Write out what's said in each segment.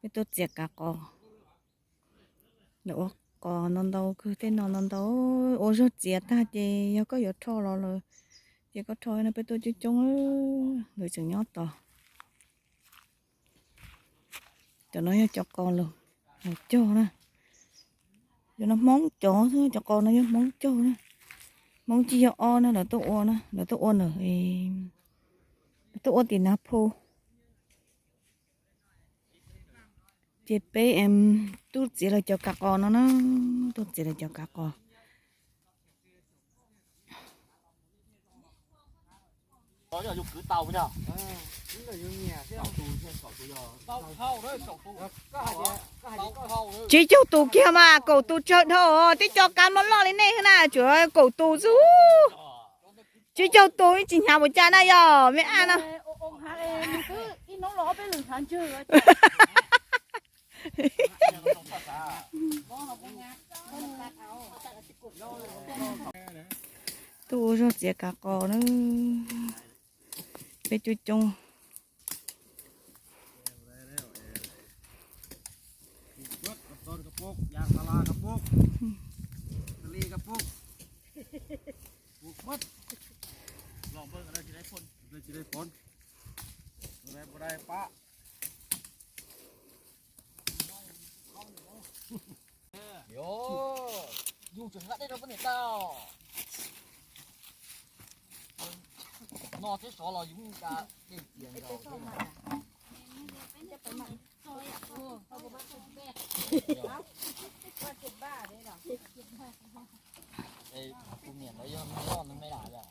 cái tôi chẹt cả cò nữa cò non đâu cứ thế non đâu ôi rồi chẹt ta chị có giọt thô rồi chị có thôi nó bên tôi chỉ trông người chừng nhót to cho nó cho con luôn cho nè cho nó món chó thôi cho con nó món chó nè món chi o nè là tôi o nè là tôi o nữa tôi o tiền nạp phô chị bé em tôi chỉ là cho cả con nó tôi chỉ là cho cả con có giờ dùng cứ tàu với nhở chị cho tù kia mà cổ tù chơi thôi tí cho cá món lo lên này thế nào trời ơi cổ tù rú chị cho tù chị nhà một cha này giờ mẹ ăn à tôi cho chị cả cò nữa bé chui chungยางพารากับปุ๊กทะเลกับปุ๊กปุ๊กมัดลองเบิ่งอะไรจะได้ผลจะได้ผลอะไรบ่ได้ปะโยอยู่ถึงละได้เราเป็นเต้านอที่สอเราอยู่กะเกี่ยงเราไอ้กูเหนียวแล้วยังไม่รอดมันไม่ได้เลย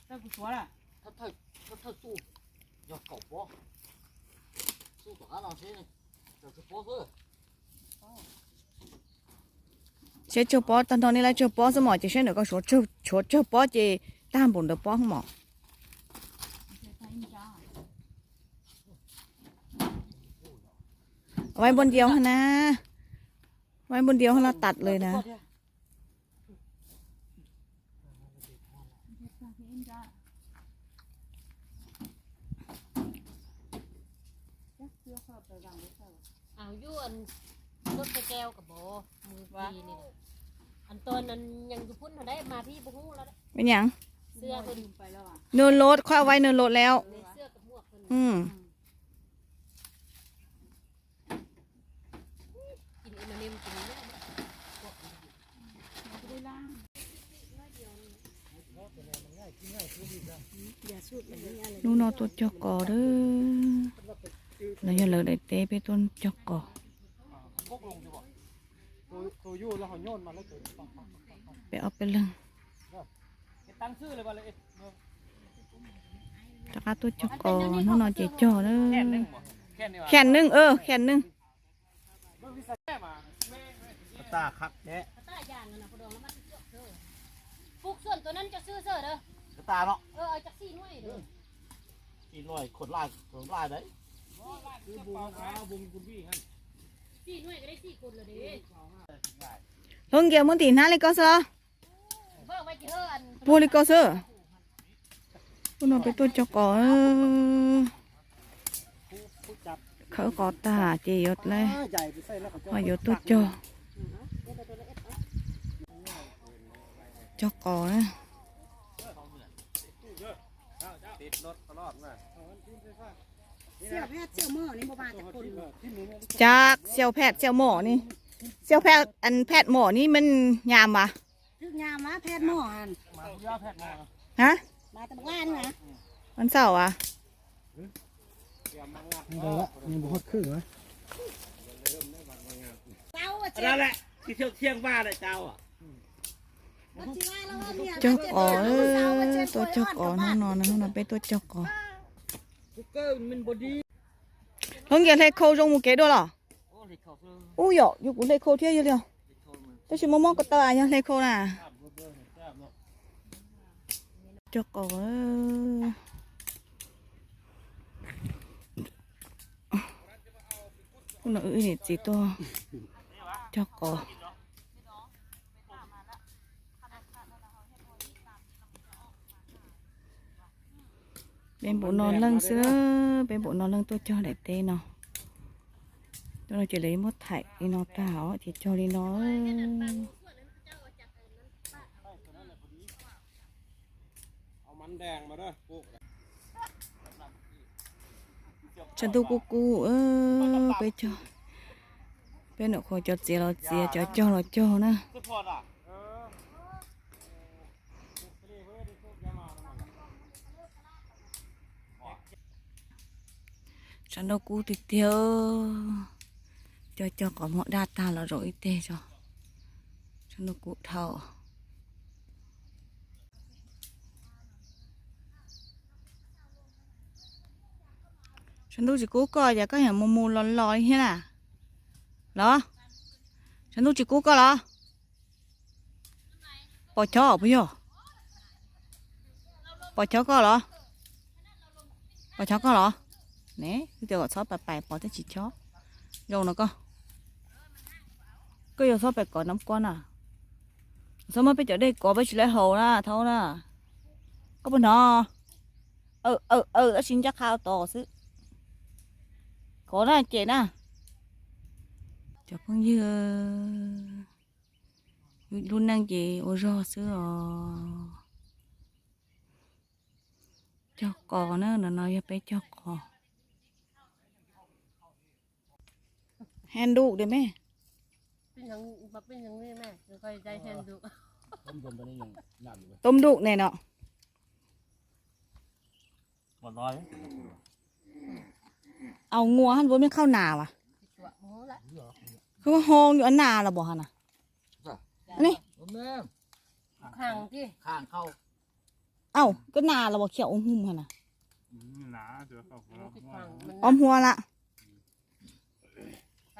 ถ้ากูชัวร์ละถ้าสู้ยกเก่าปอสู้ต่อเราใช่ไหมแต่คือปอคือsẽ cho bó tao nói là cho bó xong rồi chỉ sẽ được có số cho bó chỉ tam bồn được bó không mỏไว้บนเดียวนะไว้บนเดียวเราตัดเลยนะเอาอยู่อันรถแก้วกับโบมือปีนี่อันตอนนั้นยังอยู่พุ่นเขาได้มาพี่บุ้งแล้วเป็นยังเสื้อตัวดึงไปแล้วอ่ะเนินรถค่อยเอาไว้เนินรถแล้วเสื้อกับหมวกกินอินเนมกินนู่นเอาตัวจอกก่อเด้อเราอย่าเลยได้เตะไปต้นจอกก่อตัวยู่แล้วเขาโยนมาแล้วตัวไปเอาไปเรื่องตั้งชื่อเลยว่าเลยจะเอาตัวจอกก่อนู่นเอาเจ๊จ่อเด้อแขนนึงแขนนึงตาคักแท้ตาย่างนะพอดองแล้วมันฟุกส่วนตัวนั้นจะซื้อเสื้อเด้อตาเนาะเอาจาก4หน่วยเด้อ4หน่วยขนลายได้คือบุญคุณพี่ครับ4หน่วยก็ได้4คนเลยดิเพิ่งเกี่ยวมันตีน่าเลยก็เสือปูเลยก็เสือปูนเอาไปตัวจอกก่อเขาก่อตาเจียดเลยมาอยู่ตัวจอจอกก่อนะเสี่ยวแพทย์เสี่ยวหม้อนี่บ่มาจากคนจากเสี่ยวแพทย์เสี่ยวหมอนี่เสี่ยวแพทย์อันแพทย์หมอนี่มันยามปะคืองามมาแพทย์หม้อหันฮะมาตะบ้านนะวันเสาร์อ่ะนี่ละมีบุคคลเหรอเจ้าอ่ะนั่นแหละที่เที่ยงบ้านเลยเจ้าอ่ะจอกก่อตัวจอกก่อนอนไปตัวจอกก่อkhông giờ lấy khâu trong một cái đó là ui dọ dù cũng lấy khâu thế chứ liều tôi chỉ mong có tờ nhá lấy khâu nè cho cỏ con nó ơi gì to cho cỏ bên bộ non lưng xưa bên bộ non lưng tôi cho để tê nó tôi nó chỉ lấy một thạch đi nó tảo thì cho đi nóเอามันแดงมาด้วยปลูก ฉันtu cu cu bây cho bên nó khỏi cho chia nó chia cho nè จะพอดอ่ะฉันđâu cu thì tiêu cho có mọi data là rồi tê choฉันđâu cu thầuฉันดูchỉ cố coi giờ có nhà mù mù lòn lòn thế nào đóฉันดูchỉ cố coi đó bỏ chó bây giờ bỏ chó coi đó bỏ chó coi đó nè bây giờ sót bài bỏ tới chỉ chó rồi nó có giờ sót bài có nắm con à sao mà bây giờ đây có bây giờ lấy hồ na thôi na có bên nó đã xin chắc khao to xứ có nè chị nè cho phong như luôn năng gì ô rò xứ cho cò nữa là nói bé cho cò hand đu đấy mẹ เป็นหยังบ่เป็นหยังนี่แม่จะค่อยใจแทนดู ต้มยำตัวนี้ยังหยาบอยู่ไหม tôm đu này nọ หมดร้อย เอางัวหันบนไม่เข้านาว่ะ ตัวหมูละ คือว่าห้องอยู่อันนาเราบอกฮะน่ะอันนี้ ผมแม่ ข้างที่ ข้างเข้า เอ้าก็นาเราบอกเขียวอมหุ่มฮะน่ะ หนาเสือเข้า มันติดข้างมัน อมหัวละ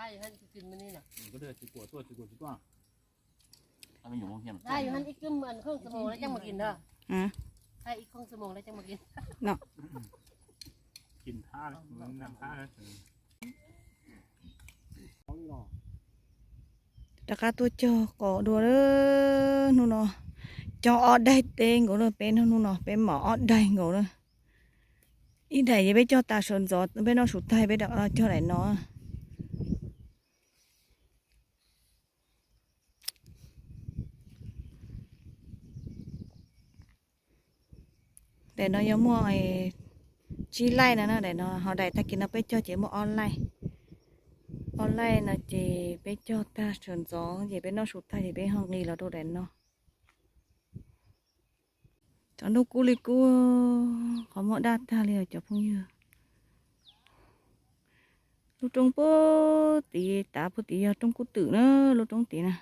ได้อยู่หั่นสิกินมื้อนี้น่ะ ก็เดือดจิกวดตัวถ้าไม่อยู่โรงเรียน ได้อยู่หั่นอีกครึ่งมื้อครึ่งชั่วโมงแล้วจังมากินเด้อ อ่ะ ได้อีกครึ่งชั่วโมงแล้วจังมากิน กินท่าเลยมันนั่งท่าเลย ตะกาตัวจอก่อดัวเด้อนู่นเนาะจออดได้เต็งกูเลยเป็นนู่นเนาะเป็นหมออดได้กูเลยอีไหนจะไปจอตาชนจอไปนอสุดท้ายไปดักจอไหนเนาะđể nó giống mua ai chi lai nữa để nó họ đại ta kia nó biết cho chỉ mua online là chỉ biết cho ta sườn gió chỉ biết nó sụt tay thì biết họ nghi là đồ đèn nó cho nó cú li cú có mọi data liền cho phong như lúc trong bố tí ta bố tí trong cú tử nữa lúc trong tí nè